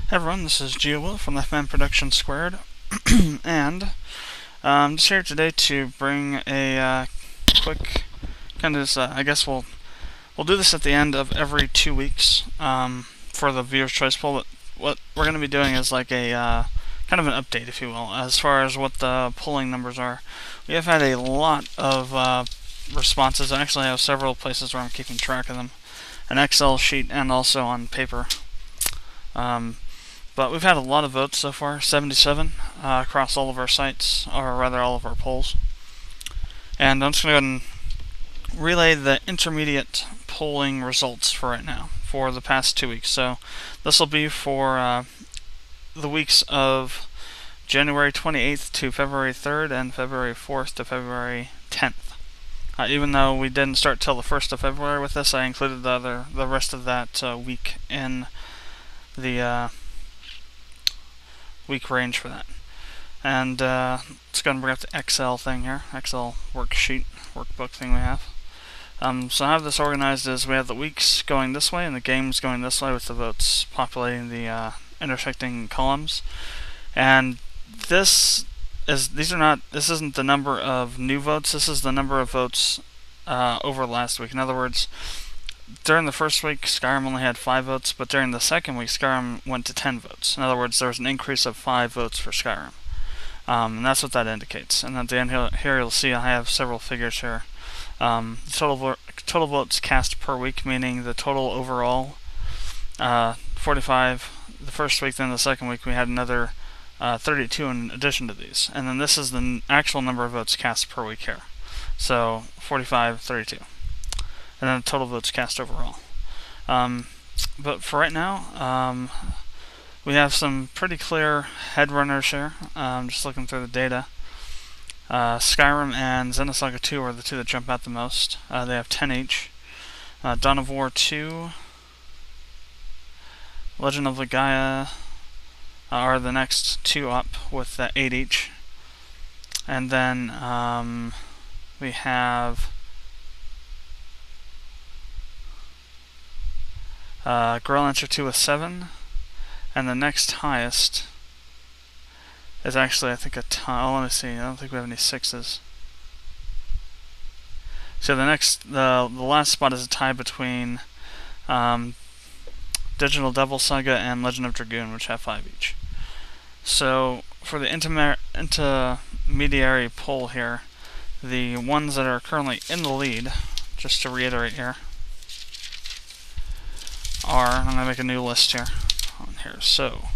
Hey everyone, this is GeoWill from Productions², and I'm just here today to bring a quick kind of I guess we'll do this at the end of every 2 weeks for the viewer's choice poll. But what we're going to be doing is like a kind of an update, if you will, as far as what the polling numbers are. We have had a lot of responses. I actually have several places where I'm keeping track of them, an Excel sheet and also on paper. But we've had a lot of votes so far, 77 across all of our sites, or rather all of our polls. And I'm just going to go ahead and relay the intermediate polling results for right now, for the past 2 weeks. So this will be for the weeks of January 28th to February 3rd and February 4th to February 10th. Even though we didn't start till the 1st of February with this, I included the rest of that week in the week range for that. And let's go and bring up the Excel thing here, Excel worksheet, workbook thing we have. So I have this organized as we have the weeks going this way and the games going this way, with the votes populating the intersecting columns. And this isn't the number of new votes, this is the number of votes over last week. In other words, during the first week, Skyrim only had 5 votes, but during the second week, Skyrim went to 10 votes. In other words, there was an increase of 5 votes for Skyrim. And that's what that indicates. And at the end here you'll see I have several figures here. Total votes cast per week, meaning the total overall, 45 the first week, then the second week we had another 32 in addition to these. And then this is the actual number of votes cast per week here. So 45, 32. And then the total votes cast overall. But for right now, we have some pretty clear headrunners here. Just looking through the data. Skyrim and Xenosaga 2 are the two that jump out the most. They have 10 each. Dawn of War 2, Legend of Legaia are the next two up with 8 each. And then we have Girl Answer 2 with 7, and the next highest is actually, I think, a tie. Oh, let me see. I don't think we have any 6s. So the last spot is a tie between Digital Devil Saga and Legend of Dragoon, which have 5 each. So for the intermediary poll here, the ones that are currently in the lead, just to reiterate here, I'm going to make a new list here. So,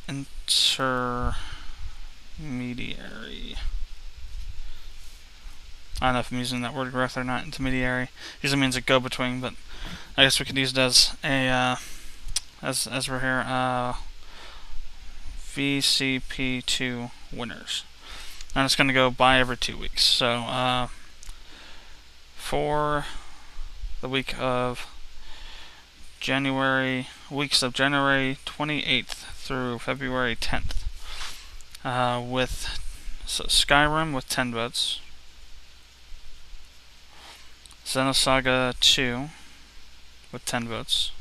intermediary. I don't know if I'm using that word correctly or not. Intermediary usually means a go-between, but I guess we could use it as a as we're here. VCP2 winners. I'm just going to go by every 2 weeks. So for the week of January 28th through February 10th, with Skyrim with 10 votes, Xenosaga 2 with 10 votes,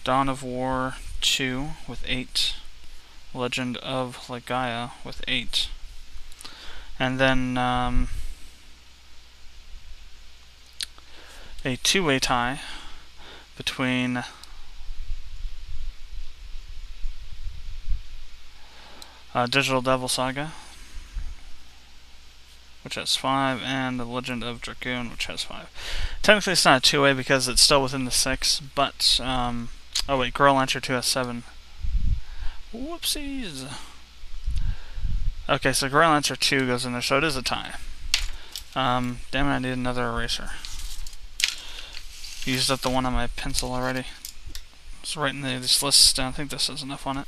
Dawn of War 2 with 8, Legend of Legaia with 8, and then a two-way tie between Digital Devil Saga, which has 5, and The Legend of Dragoon, which has 5. Technically it's not a two-way because it's still within the 6, but oh wait, Girl Answer 2 has 7. Whoopsies. Okay, so Girl Answer 2 goes in there, so it is a tie. Damn it, I need another eraser. Used up the one on my pencil already. Just writing these lists down. I think this has enough on it.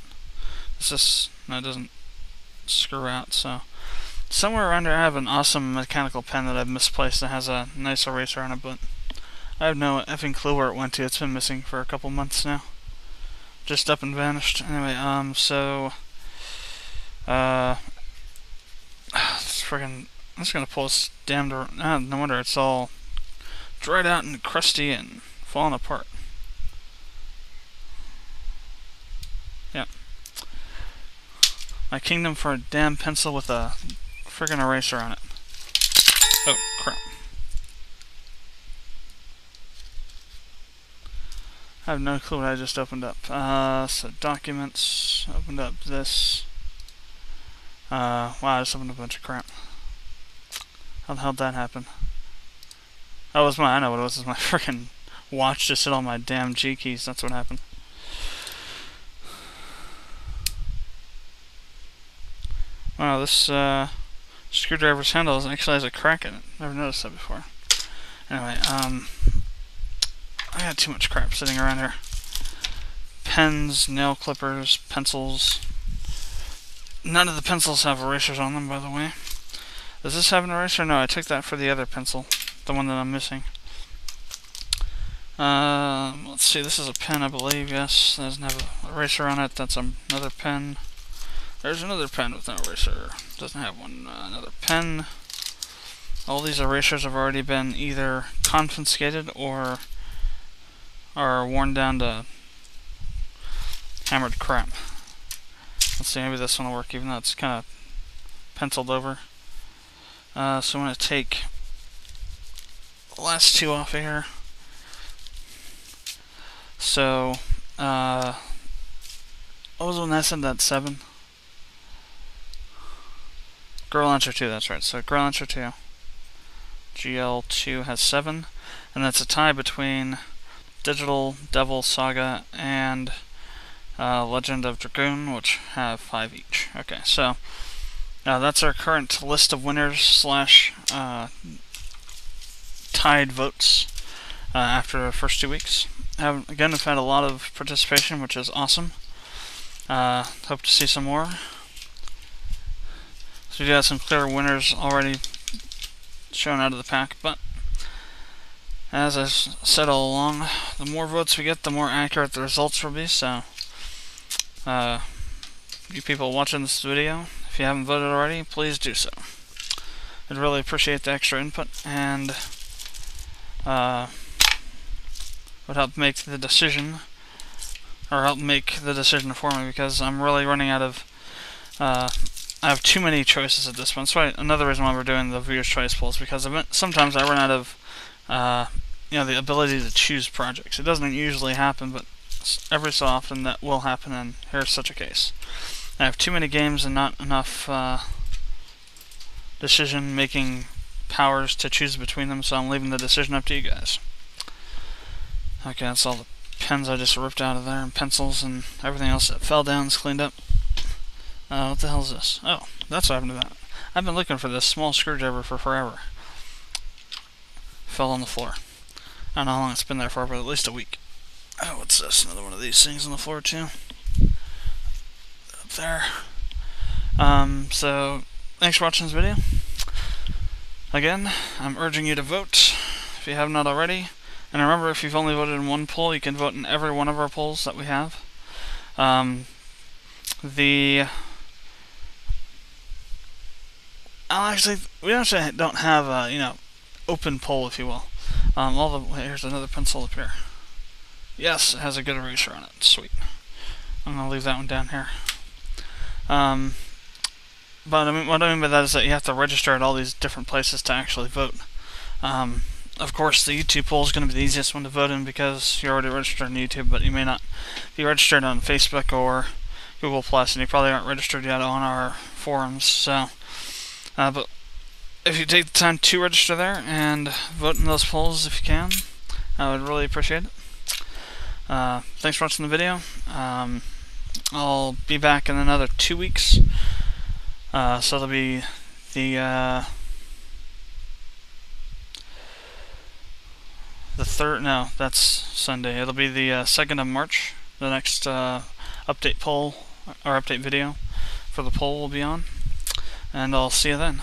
No, it doesn't screw out. So somewhere around here I have an awesome mechanical pen that I've misplaced that has a nice eraser on it, but I have no effing clue where it went to. It's been missing for a couple months now. Just up and vanished. Anyway, so I'm just gonna pull this damned. No wonder it's all dried out and crusty and falling apart. Yep. My kingdom for a damn pencil with a friggin' eraser on it. Oh, crap. I have no clue what I just opened up. So documents, opened up this. Wow, I just opened up a bunch of crap. How the hell did that happen? Oh, it was I know what it was. It was my frickin' watch just hit all my damn G keys. That's what happened. Wow, this screwdriver's handle actually has a crack in it. Never noticed that before. Anyway, I got too much crap sitting around here. Pens, nail clippers, pencils. None of the pencils have erasers on them, by the way. Does this have an eraser? No, I took that for the other pencil. The one that I'm missing. Let's see, this is a pen, I believe, yes. It doesn't have an eraser on it. That's another pen. There's another pen with no eraser. Doesn't have one. Another pen. All these erasers have already been either confiscated or are worn down to hammered crap. Let's see, maybe this one will work, even though it's kind of penciled over. So I'm going to take the last two off of here. So, what was the one that said that 7? Girl Launcher 2, that's right. So Girl Launcher 2. GL2 has 7, and that's a tie between Digital, Devil, Saga, and Legend of Dragoon, which have 5 each. Okay, so that's our current list of winners slash tied votes after the first 2 weeks. Again, we've had a lot of participation, which is awesome. Hope to see some more. So we do have some clear winners already shown out of the pack, but as I've said all along, the more votes we get, the more accurate the results will be. So, you people watching this video, if you haven't voted already, please do so. I'd really appreciate the extra input, and would help make the decision, or help make the decision for me, because I'm really running out of I have too many choices at this point. That's why another reason why we're doing the viewer's choice polls, because sometimes I run out of the ability to choose projects. It doesn't usually happen, but every so often that will happen, and here's such a case. I have too many games and not enough decision-making powers to choose between them, so I'm leaving the decision up to you guys. Okay, that's all the pens I just ripped out of there, and pencils, and everything else that fell down is cleaned up. What the hell is this? Oh, that's what happened to that. I've been looking for this small screwdriver for forever. Fell on the floor. I don't know how long it's been there for, but at least a week. Oh, what's this? Another one of these things on the floor, too. Up there. So, thanks for watching this video. Again, I'm urging you to vote, if you have not already. And remember, if you've only voted in one poll, you can vote in every one of our polls that we have. We actually don't have a, open poll, if you will. Here's another pencil up here. Yes, it has a good eraser on it. Sweet. I'm gonna leave that one down here. But what I mean by that is that you have to register at all these different places to actually vote. Of course, the YouTube poll is going to be the easiest one to vote in because you're already registered on YouTube, but you may not be registered on Facebook or Google+, and you probably aren't registered yet on our forums. So, but if you take the time to register there and vote in those polls if you can, I would really appreciate it. Thanks for watching the video. I'll be back in another 2 weeks. So it'll be the third. No, that's Sunday. It'll be the 2nd of March. The next update poll or update video for the poll will be on, and I'll see you then.